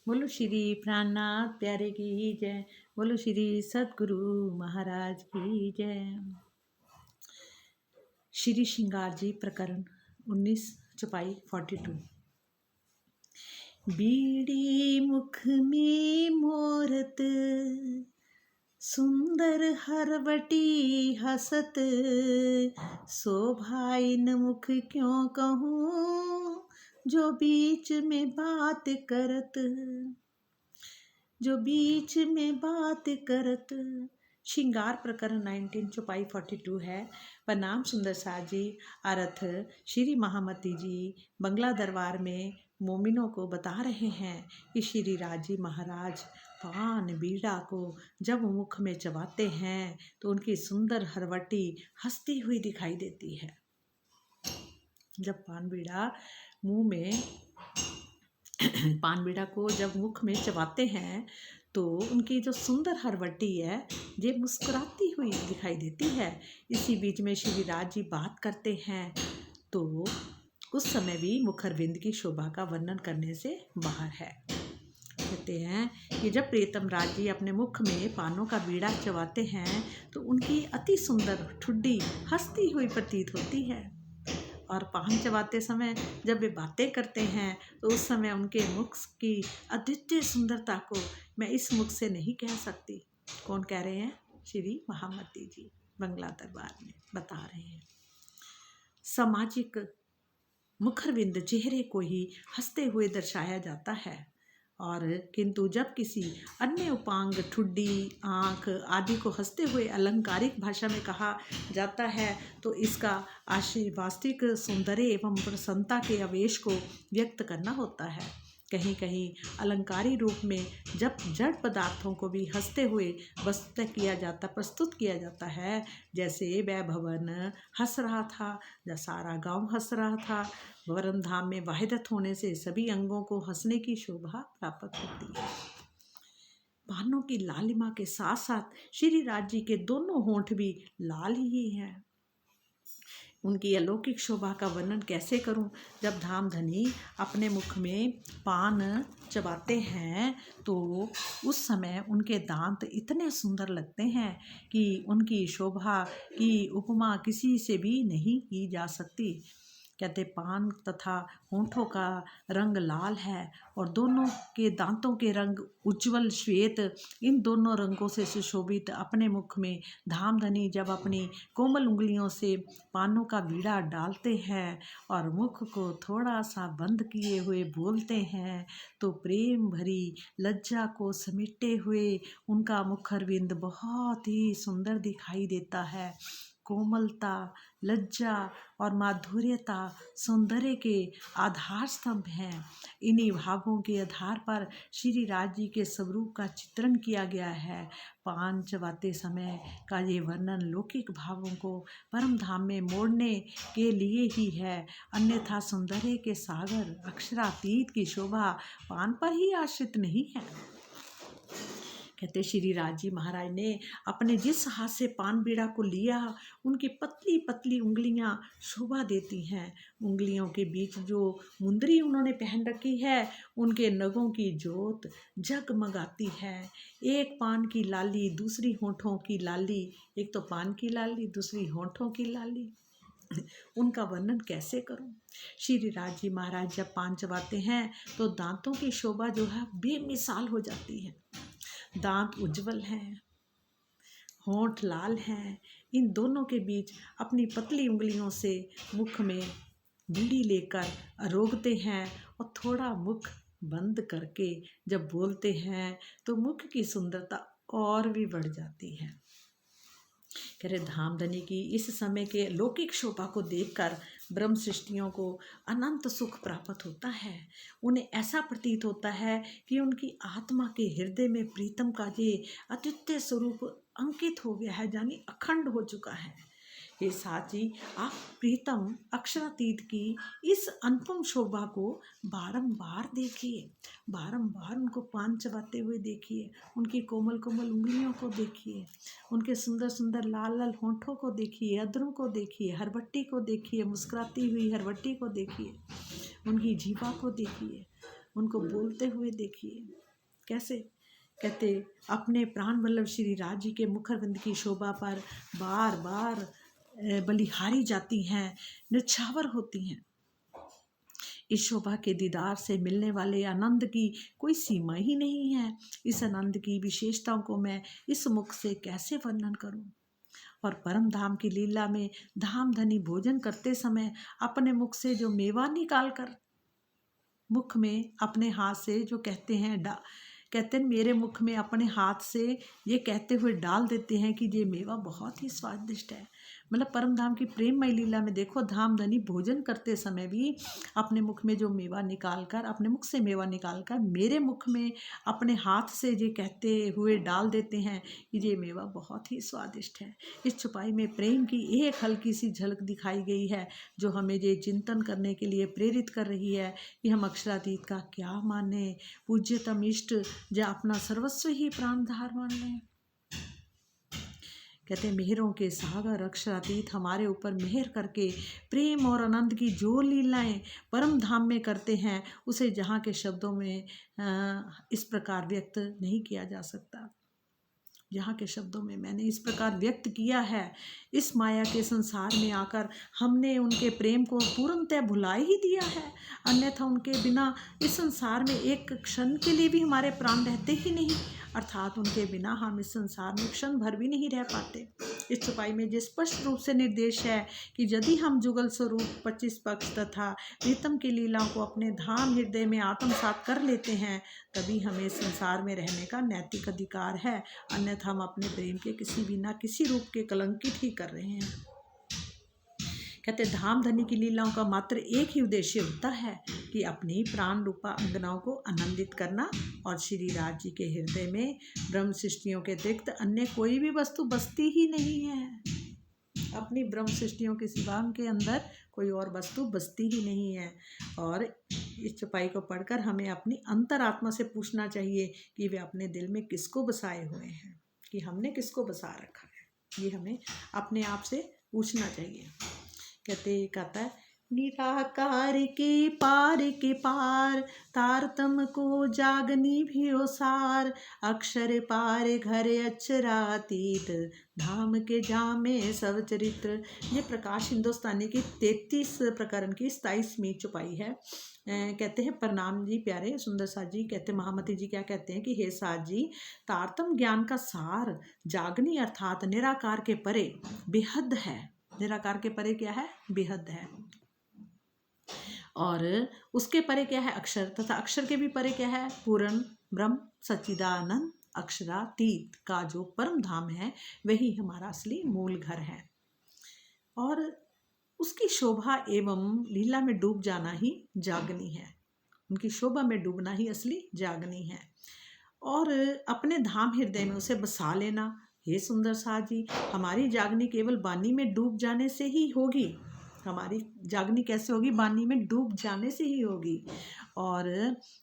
बोलो श्री प्राणनाथ प्यारे की जय। बोलो श्री सद्गुरु महाराज की जय। श्री श्रृंगार जी प्रकरण 19 चौपाई 42। बीड़ी मुख में मोरत, सुंदर हरवटी हसत, शोभाइन मुख क्यों कहूँ, जो बीच में बात करत, जो बीच में बात करत। श्रृंगार प्रकरण 19 चौपाई 42 है। प्रणाम सुंदर साज जी। अर्थ श्री महामती जी बंगला दरबार में मोमिनों को बता रहे हैं कि श्री राजी महाराज पान बीड़ा को जब मुख में चबाते हैं तो उनकी सुंदर हरवटी हंसती हुई दिखाई देती है। जब पान बीड़ा मुंह में पान बीड़ा को जब मुख में चबाते हैं तो उनकी जो सुंदर हरवटी है ये मुस्कुराती हुई दिखाई देती है। इसी बीच में श्री राज जी बात करते हैं तो उस समय भी मुखरविंद की शोभा का वर्णन करने से बाहर है। कहते हैं कि जब प्रीतम राज जी अपने मुख में पानों का बीड़ा चबाते हैं तो उनकी अति सुंदर ठुड्डी हंसती हुई प्रतीत होती है। और पान चबाते समय जब वे बातें करते हैं तो उस समय उनके मुख की अद्वितीय सुंदरता को मैं इस मुख से नहीं कह सकती। कौन कह रहे हैं? श्री महामती जी बंगला दरबार में बता रहे हैं। सामाजिक मुखरविंद चेहरे को ही हंसते हुए दर्शाया जाता है और किंतु जब किसी अन्य उपांग ठुड्डी आँख आदि को हंसते हुए अलंकारिक भाषा में कहा जाता है तो इसका आशय वास्तविक सौंदर्य एवं प्रसन्नता के आवेश को व्यक्त करना होता है। कहीं कहीं अलंकारी रूप में जब जड़ पदार्थों को भी हंसते हुए प्रस्तुत किया जाता है, जैसे वह भवन हंस रहा था या सारा गांव हंस रहा था। वरम धाम में वाहिदत होने से सभी अंगों को हंसने की शोभा प्राप्त होती है। पानों की लालिमा के साथ साथ श्री राज जी के दोनों होंठ भी लाल ही हैं। उनकी अलौकिक शोभा का वर्णन कैसे करूं? जब धामधनी अपने मुख में पान चबाते हैं तो उस समय उनके दांत इतने सुंदर लगते हैं कि उनकी शोभा की उपमा किसी से भी नहीं की जा सकती। कहते पान तथा होंठों का रंग लाल है और दोनों के दांतों के रंग उज्जवल श्वेत। इन दोनों रंगों से सुशोभित अपने मुख में धामधनी जब अपनी कोमल उंगलियों से पानों का बीड़ा डालते हैं और मुख को थोड़ा सा बंद किए हुए बोलते हैं तो प्रेम भरी लज्जा को समेटे हुए उनका मुखरविंद बहुत ही सुंदर दिखाई देता है। कोमलता, लज्जा और माधुर्यता सौंदर्य के आधार स्तंभ हैं। इन्हीं भावों के आधार पर श्री राज जी के स्वरूप का चित्रण किया गया है। पान चबाते समय का ये वर्णन लौकिक भावों को परम धाम में मोड़ने के लिए ही है, अन्यथा सौंदर्य के सागर अक्षरातीत की शोभा पान पर ही आश्रित नहीं है। कहते श्री राज जी महाराज ने अपने जिस हाथ से पान बीड़ा को लिया उनकी पतली पतली उंगलियां शोभा देती हैं। उंगलियों के बीच जो मुंदरी उन्होंने पहन रखी है उनके नगों की जोत जगमगाती है। एक पान की लाली दूसरी होंठों की लाली, एक तो पान की लाली दूसरी होंठों की लाली, उनका वर्णन कैसे करूं? श्री राज जी महाराज जब पान चबाते हैं तो दांतों की शोभा जो है बेमिसाल हो जाती है। दांत उज्जवल हैं, होंठ लाल हैं। इन दोनों के बीच अपनी पतली उंगलियों से मुख में बीड़ी लेकर अरोगते हैं और थोड़ा मुख बंद करके जब बोलते हैं तो मुख की सुंदरता और भी बढ़ जाती है। कह रहे धामधनी की इस समय के लौकिक शोभा को देखकर ब्रह्म सृष्टियों को अनंत सुख प्राप्त होता है। उन्हें ऐसा प्रतीत होता है कि उनकी आत्मा के हृदय में प्रीतम का ये अद्वितीय स्वरूप अंकित हो गया है, यानी अखंड हो चुका है। हे साची, आप प्रीतम अक्षरातीत की इस अनुपम शोभा को बारंबार देखिए, बारंबार उनको पान चबाते हुए देखिए, उनकी कोमल कोमल उंगलियों को देखिए, उनके सुंदर सुंदर लाल लाल होंठों को देखिए, अधरों को देखिए, हरवट्टी को देखिए, मुस्कुराती हुई हरवट्टी को देखिए, उनकी जीभा को देखिए। उनको बोलते हुए देखिए। कैसे कहते, अपने प्राण वल्लभ श्री राज जी के मुखरविंद की शोभा पर बार बार बलिहारी जाती हैं, निछावर होती हैं। इस शोभा के दीदार से मिलने वाले आनंद की कोई सीमा ही नहीं है। इस आनंद की विशेषताओं को मैं इस मुख से कैसे वर्णन करूं। और परम धाम की लीला में धाम धनी भोजन करते समय अपने मुख से जो मेवा निकाल कर मुख में अपने हाथ से जो कहते हैं मेरे मुख में अपने हाथ से ये कहते हुए डाल देते हैं कि ये मेवा बहुत ही स्वादिष्ट है। मतलब परम धाम की प्रेममय लीला में देखो, धाम धनी भोजन करते समय भी अपने मुख में जो मेवा निकाल कर, अपने मुख से मेवा निकाल कर मेरे मुख में अपने हाथ से ये कहते हुए डाल देते हैं कि ये मेवा बहुत ही स्वादिष्ट है। इस छुपाई में प्रेम की एक हल्की सी झलक दिखाई गई है, जो हमें ये चिंतन करने के लिए प्रेरित कर रही है कि हम अक्षरातीत का क्या माने, पूज्यतम इष्ट या अपना सर्वस्व ही प्राणधार मान लें। कहते मेहरों के सागर अक्षरातीत हमारे ऊपर मेहर करके प्रेम और आनंद की जो लीलाएं परम धाम में करते हैं, उसे जहाँ के शब्दों में इस प्रकार व्यक्त नहीं किया जा सकता। यहाँ के शब्दों में मैंने इस प्रकार व्यक्त किया है। इस माया के संसार में आकर हमने उनके प्रेम को पूर्णतः भुला ही दिया है, अन्यथा उनके बिना इस संसार में एक क्षण के लिए भी हमारे प्राण रहते ही नहीं, अर्थात उनके बिना हम इस संसार में क्षण भर भी नहीं रह पाते। इस छुपाई में जिस स्पष्ट रूप से निर्देश है कि यदि हम जुगल स्वरूप 25 पक्ष तथा प्रीतम की लीलाओं को अपने धाम हृदय में आत्मसात कर लेते हैं, तभी हमें संसार में रहने का नैतिक अधिकार है, अन्यथा हम अपने प्रेम के किसी भी ना किसी रूप के कलंकित ही कर रहे हैं। कहते धाम धनी की लीलाओं का मात्र एक ही उद्देश्य होता है कि अपनी प्राण रूपा अंगनाओं को आनंदित करना, और श्री राज जी के हृदय में ब्रह्म सृष्टियों के अतिरिक्त अन्य कोई भी वस्तु बसती ही नहीं है। अपनी ब्रह्म सृष्टियों के सिवा उनके अंदर कोई और वस्तु बसती ही नहीं है। और इस छुपाई को पढ़कर हमें अपनी अंतरात्मा से पूछना चाहिए कि वे अपने दिल में किसको बसाए हुए हैं, कि हमने किसको बसा रखा है। ये हमें अपने आप से पूछना चाहिए। कहता है निराकार के पार तारतम को जागनी भी ओसार, अक्षर पार घर अक्षरातीत धाम के जामे सब चरित्र। ये प्रकाश हिंदुस्तानी की 33 प्रकरण की 27वीं छुपाई है। कहते हैं प्रणाम जी प्यारे सुंदर साथ जी। कहते महामती जी क्या कहते हैं कि हे साथ जी, तारतम ज्ञान का सार जागनी अर्थात निराकार के परे बेहद है। निराकार के परे क्या है? बेहद है। और उसके परे क्या है? अक्षर, तथा अक्षर के भी परे क्या है? पूर्ण ब्रह्म सच्चिदानंद अक्षरातीत का जो परम धाम है, वही हमारा असली मूल घर है। और उसकी शोभा एवं लीला में डूब जाना ही जागनी है। उनकी शोभा में डूबना ही असली जागनी है। और अपने धाम हृदय में उसे बसा लेना। हे सुंदर साथ जी, हमारी जागनी केवल बानी में डूब जाने से ही होगी। हमारी जागनी कैसे होगी? बानी में डूब जाने से ही होगी। और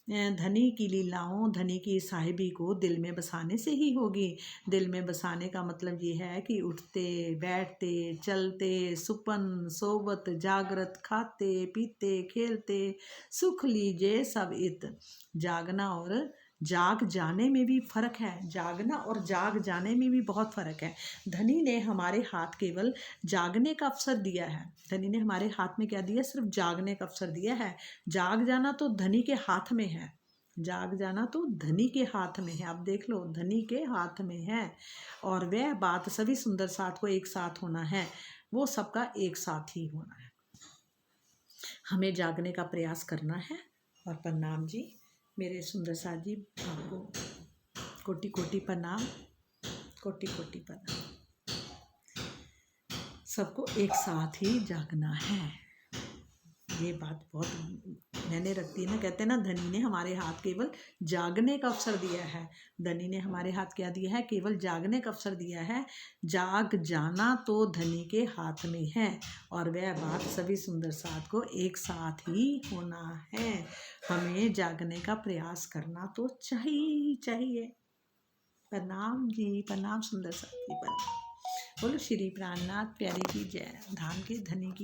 धनी की लीलाओं, धनी की साहिबी को दिल में बसाने से ही होगी। दिल में बसाने का मतलब ये है कि उठते बैठते चलते सुपन सोबत जागृत खाते पीते खेलते सुख लीजिए सब इत। जागना और जाग जाने में भी फर्क है। जागना और जाग जाने में भी बहुत फर्क है। धनी ने हमारे हाथ केवल जागने का अवसर दिया है। धनी ने हमारे हाथ में क्या दिया? सिर्फ जागने का अवसर दिया है। जाग जाना तो धनी के हाथ में है। जाग जाना तो धनी के हाथ में है। आप देख लो, धनी के हाथ में है। और वह बात सभी सुंदर साथ को एक साथ होना है, वो सबका एक साथ ही होना है। हमें जागने का प्रयास करना है। और प्रणाम जी मेरे सुंदर साथ जी, आपको कोटि कोटि प्रणाम, कोटि कोटि प्रणाम। सबको एक साथ ही जागना है। ये बात बहुत मैंने रखती है ना। कहते हैं ना, धनी ने हमारे हाथ केवल जागने का अवसर दिया है। धनी ने हमारे हाथ क्या दिया है? केवल जागने का अवसर दिया है। जाग जाना तो धनी के हाथ में है। और वह बात सभी सुंदर साथ को एक साथ ही होना है। हमें जागने का प्रयास करना तो चाहिए। प्रणाम जी, प्रणाम सुंदर साथ जी, प्रणाम। बोलो श्री प्राणनाथ प्यारे की जय। धाम के धनी की